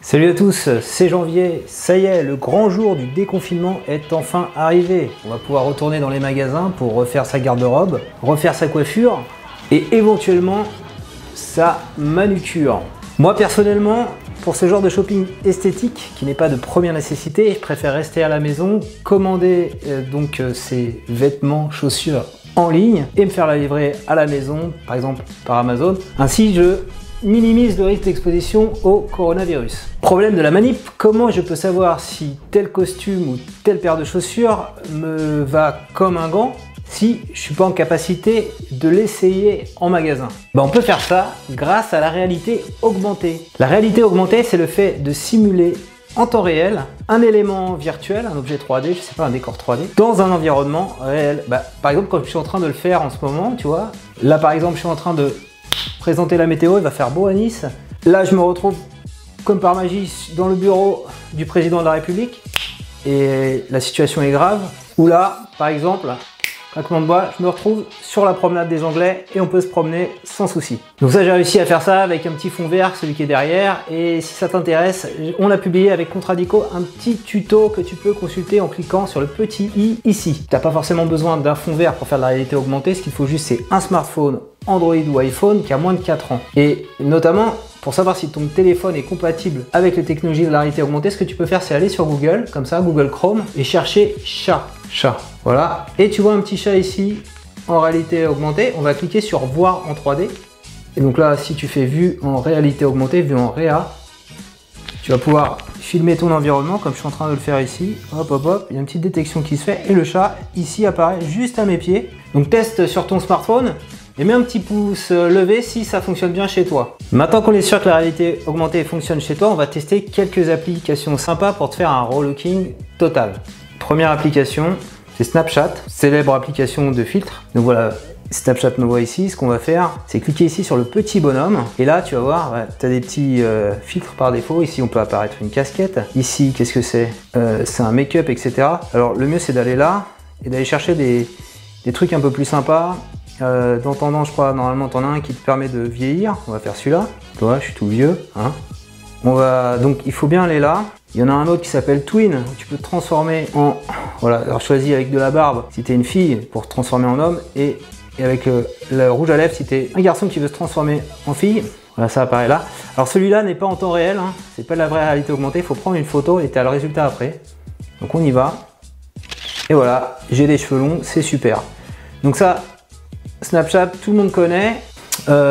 Salut à tous, c'est janvier, ça y est, le grand jour du déconfinement est enfin arrivé. On va pouvoir retourner dans les magasins pour refaire sa garde-robe, refaire sa coiffure et éventuellement sa manucure. Moi personnellement, pour ce genre de shopping esthétique qui n'est pas de première nécessité, je préfère rester à la maison, commander ces vêtements, chaussures en ligne et me faire la livrer à la maison, par exemple par Amazon. Ainsi, je minimise le risque d'exposition au coronavirus. Problème de la manip, comment je peux savoir si tel costume ou telle paire de chaussures me va comme un gant si je suis pas en capacité de l'essayer en magasin? On peut faire ça grâce à la réalité augmentée. La réalité augmentée, c'est le fait de simuler en temps réel un élément virtuel, un objet 3D, je sais pas, un décor 3D, dans un environnement réel. Par exemple, quand je suis en train de le faire en ce moment, tu vois, là par exemple, je suis en train de présenter la météo, il va faire beau à Nice. Là, je me retrouve comme par magie dans le bureau du président de la République et la situation est grave. Ou là, par exemple, claquement de bois, je me retrouve sur la promenade des Anglais et on peut se promener sans souci. Donc ça, j'ai réussi à faire ça avec un petit fond vert, celui qui est derrière. Et si ça t'intéresse, on a publié avec Contradico un petit tuto que tu peux consulter en cliquant sur le petit i ici. Tu n'as pas forcément besoin d'un fond vert pour faire de la réalité augmentée. Ce qu'il faut juste, c'est un smartphone Android ou iPhone qui a moins de 4 ans. Et notamment, pour savoir si ton téléphone est compatible avec les technologies de la réalité augmentée, ce que tu peux faire, c'est aller sur Google, comme ça, Google Chrome, et chercher chat. Voilà. Et tu vois un petit chat ici, en réalité augmentée. On va cliquer sur voir en 3D. Et donc là, si tu fais vue en réalité augmentée, vue en réa, tu vas pouvoir filmer ton environnement, comme je suis en train de le faire ici. Hop, hop, hop. Il y a une petite détection qui se fait. Et le chat, ici, apparaît juste à mes pieds. Donc teste sur ton smartphone. Et mets un petit pouce levé si ça fonctionne bien chez toi. Maintenant qu'on est sûr que la réalité augmentée fonctionne chez toi, on va tester quelques applications sympas pour te faire un relooking total. Première application, c'est Snapchat, célèbre application de filtre. Donc voilà, Snapchat me voit ici. Ce qu'on va faire, c'est cliquer ici sur le petit bonhomme. Et là, tu vas voir, tu as des petits filtres par défaut. Ici, on peut apparaître une casquette. Ici, qu'est-ce que c'est? C'est un make-up, etc. Alors, le mieux, c'est d'aller là et d'aller chercher des trucs un peu plus sympas. Dans tendance, je crois, normalement, tu en as un qui te permet de vieillir. On va faire celui-là. Toi, je suis tout vieux. Hein. Donc, il faut bien aller là. Il y en a un autre qui s'appelle Twin, où tu peux te transformer en... Voilà, alors choisis avec de la barbe si tu es une fille pour te transformer en homme, et avec le rouge à lèvres si tu es un garçon qui veut se transformer en fille. Voilà, ça apparaît là. Alors celui-là n'est pas en temps réel, hein. C'est pas de la vraie réalité augmentée, il faut prendre une photo et tu as le résultat après. Donc on y va. Et voilà, j'ai des cheveux longs, c'est super. Donc ça, Snapchat, tout le monde connaît.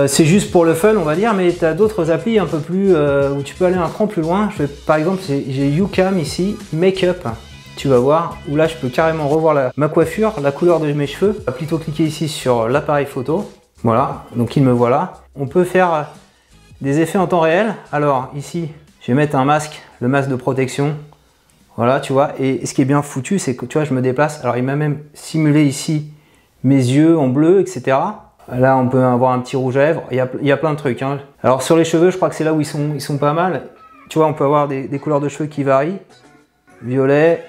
C'est juste pour le fun, on va dire, mais tu as d'autres applis un peu plus où tu peux aller un cran plus loin. Par exemple, j'ai YouCam ici, Makeup, tu vas voir, où là je peux carrément revoir ma coiffure, la couleur de mes cheveux. On va plutôt cliquer ici sur l'appareil photo. Voilà, donc il me voit là. On peut faire des effets en temps réel. Alors ici, je vais mettre un masque, le masque de protection. Voilà, tu vois. Et ce qui est bien foutu, c'est que tu vois, je me déplace. Alors il m'a même simulé ici mes yeux en bleu, etc. Là, on peut avoir un petit rouge à lèvres. Il y a plein de trucs. Hein. Alors sur les cheveux, je crois que c'est là où ils sont pas mal. Tu vois, on peut avoir des couleurs de cheveux qui varient. Violet,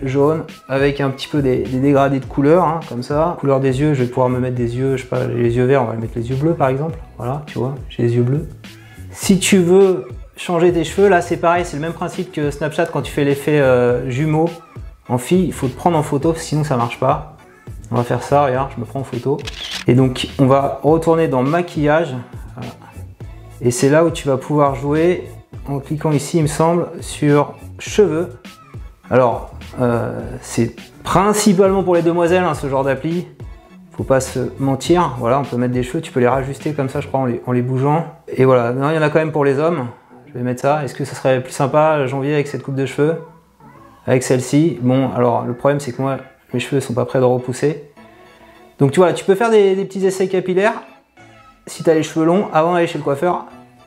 jaune, avec un petit peu des dégradés de couleurs, hein, comme ça. Couleur des yeux, je vais pouvoir me mettre des yeux, je sais pas, les yeux verts, on va mettre les yeux bleus par exemple. Voilà, tu vois, j'ai les yeux bleus. Si tu veux changer tes cheveux, là c'est pareil, c'est le même principe que Snapchat quand tu fais l'effet jumeau en fille. Il faut te prendre en photo, sinon ça marche pas. On va faire ça, regarde, je me prends en photo. Et donc, on va retourner dans maquillage. Voilà. Et c'est là où tu vas pouvoir jouer en cliquant ici, il me semble, sur cheveux. Alors, c'est principalement pour les demoiselles, hein, ce genre d'appli. Faut pas se mentir. Voilà, on peut mettre des cheveux, tu peux les rajuster comme ça, je crois, en les bougeant. Et voilà, non, il y en a quand même pour les hommes. Je vais mettre ça. Est-ce que ça serait plus sympa, janvier, avec cette coupe de cheveux? Avec celle-ci? Bon, alors, le problème, c'est que moi, mes cheveux sont pas prêts de repousser. Donc tu vois, tu peux faire des petits essais capillaires si tu as les cheveux longs avant d'aller chez le coiffeur.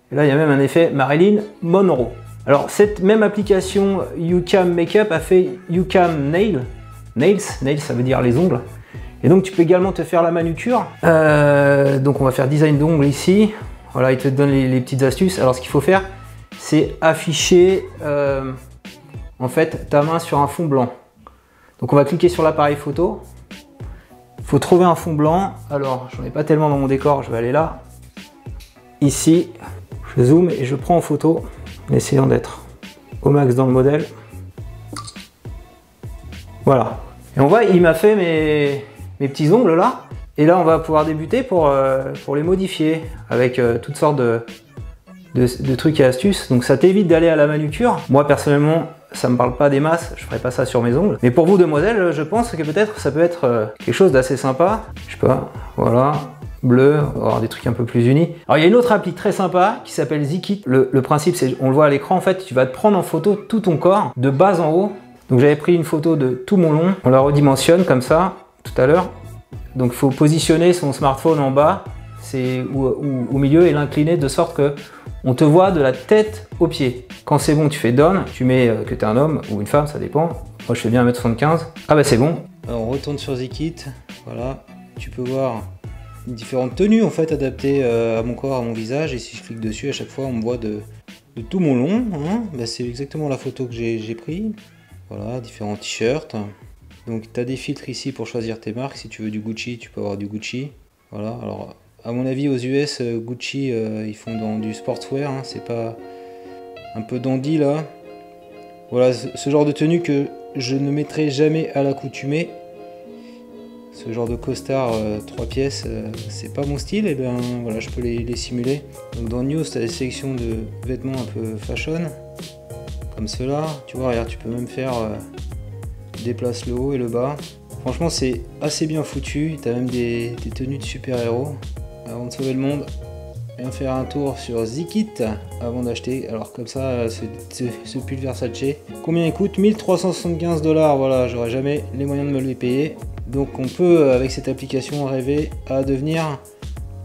Et là, il y a même un effet Marilyn Monroe. Alors, cette même application YouCam Makeup a fait YouCam Nails. Nails, ça veut dire les ongles. Et donc, tu peux également te faire la manucure. Donc, on va faire design d'ongles ici. Voilà, il te donne les petites astuces. Alors, ce qu'il faut faire, c'est afficher en fait ta main sur un fond blanc. Donc on va cliquer sur l'appareil photo. Il faut trouver un fond blanc. Alors, j'en ai pas tellement dans mon décor, je vais aller là. Ici, je zoome et je prends en photo, en essayant d'être au max dans le modèle. Voilà. Et on voit, il m'a fait mes petits ongles là. Et là, on va pouvoir débuter pour les modifier avec toutes sortes de trucs et astuces. Donc ça t'évite d'aller à la manucure. Moi, personnellement, ça me parle pas des masses. Je ferai pas ça sur mes ongles. Mais pour vous, demoiselles, je pense que peut-être ça peut être quelque chose d'assez sympa. Je sais pas, voilà. Bleu, on va avoir des trucs un peu plus unis. Alors il y a une autre appli très sympa qui s'appelle Zikit. Le principe, c'est, on le voit à l'écran, en fait, tu vas te prendre en photo tout ton corps, de bas en haut. Donc j'avais pris une photo de tout mon long. On la redimensionne comme ça, tout à l'heure. Donc il faut positionner son smartphone en bas ou au milieu et l'incliner de sorte que on te voit de la tête aux pieds. Quand c'est bon, tu fais down, tu mets que tu es un homme ou une femme, ça dépend. Moi je fais bien 1m75. Ah bah c'est bon. Alors on retourne sur Zikit, voilà. Tu peux voir différentes tenues en fait adaptées à mon corps, à mon visage. Et si je clique dessus, à chaque fois on me voit de tout mon long. Hein. Bah, c'est exactement la photo que j'ai prise. Voilà, différents t-shirts. Donc tu as des filtres ici pour choisir tes marques. Si tu veux du Gucci, tu peux avoir du Gucci. Voilà, alors à mon avis aux US, Gucci, ils font dans du sportswear. Hein. C'est pas un peu dandy là. Voilà, ce genre de tenue que je ne mettrai jamais à l'accoutumée. Ce genre de costard 3 pièces, c'est pas mon style. Et bien voilà, je peux les simuler. Donc dans News, tu as des sélections de vêtements un peu fashion. Comme cela. Tu vois, regarde, tu peux même faire... déplace le haut et le bas. Franchement, c'est assez bien foutu. Tu as même des tenues de super-héros. Avant de sauver le monde, viens faire un tour sur Zikit avant d'acheter. Alors comme ça, ce pull Versace. Combien il coûte? 1375 $. Voilà, j'aurais jamais les moyens de me les payer. Donc on peut, avec cette application, rêver à devenir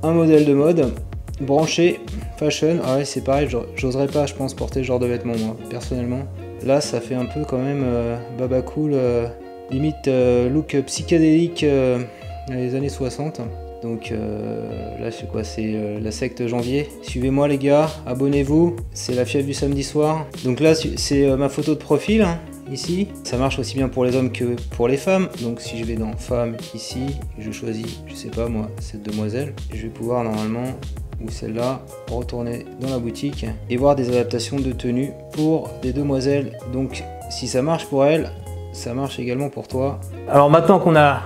un modèle de mode branché fashion. Ah ouais, c'est pareil, j'oserais pas, je pense, porter ce genre de vêtements, moi, personnellement. Là, ça fait un peu quand même baba cool, limite look psychédélique dans les années 60. Donc là, c'est quoi? C'est la secte janvier. Suivez-moi les gars, abonnez-vous. C'est la fièvre du samedi soir. Donc là, c'est ma photo de profil, hein, ici. Ça marche aussi bien pour les hommes que pour les femmes. Donc si je vais dans femmes ici, je choisis, je sais pas moi, cette demoiselle, je vais pouvoir normalement... ou celle-là, retourner dans la boutique et voir des adaptations de tenues pour des demoiselles. Donc si ça marche pour elles, ça marche également pour toi. Alors maintenant qu'on a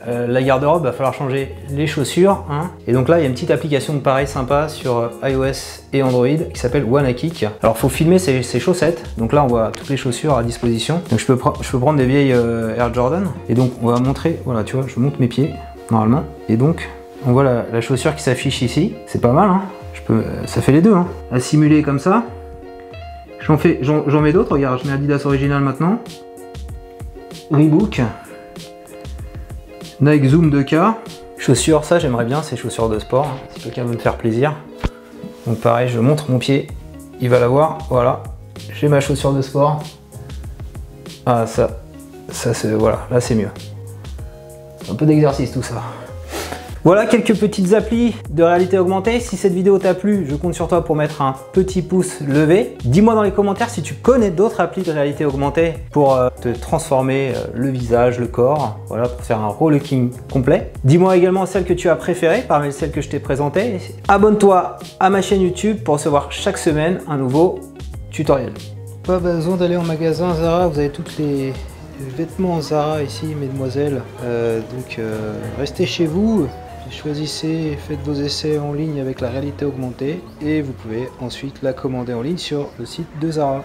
la garde-robe, il va falloir changer les chaussures. Hein. Et donc là, il y a une petite application de pareil sympa sur iOS et Android qui s'appelle Wannakick. Alors il faut filmer ses chaussettes. Donc là, on voit toutes les chaussures à disposition. Donc je peux prendre des vieilles Air Jordan. Et donc on va montrer, voilà, tu vois, je monte mes pieds normalement. Et donc on voit la chaussure qui s'affiche ici, c'est pas mal, hein. Ça fait les deux, hein. À simuler comme ça. J'en mets d'autres, regarde, je mets Adidas original maintenant. Reebok. Nike Zoom 2K. Chaussures, ça j'aimerais bien, ces chaussures de sport, hein. Si quelqu'un veut me faire plaisir. Donc pareil, je montre mon pied, il va l'avoir, voilà. J'ai ma chaussure de sport. Ah ça c'est, voilà, là c'est mieux. Un peu d'exercice tout ça. Voilà quelques petites applis de réalité augmentée. Si cette vidéo t'a plu, je compte sur toi pour mettre un petit pouce levé. Dis-moi dans les commentaires si tu connais d'autres applis de réalité augmentée pour te transformer le visage, le corps, voilà, pour faire un relooking complet. Dis-moi également celle que tu as préférée parmi celles que je t'ai présentées. Abonne-toi à ma chaîne YouTube pour recevoir chaque semaine un nouveau tutoriel. Pas besoin d'aller en magasin Zara, vous avez toutes les vêtements Zara ici, mesdemoiselles. Donc restez chez vous. Choisissez, faites vos essais en ligne avec la réalité augmentée et vous pouvez ensuite la commander en ligne sur le site de Zara.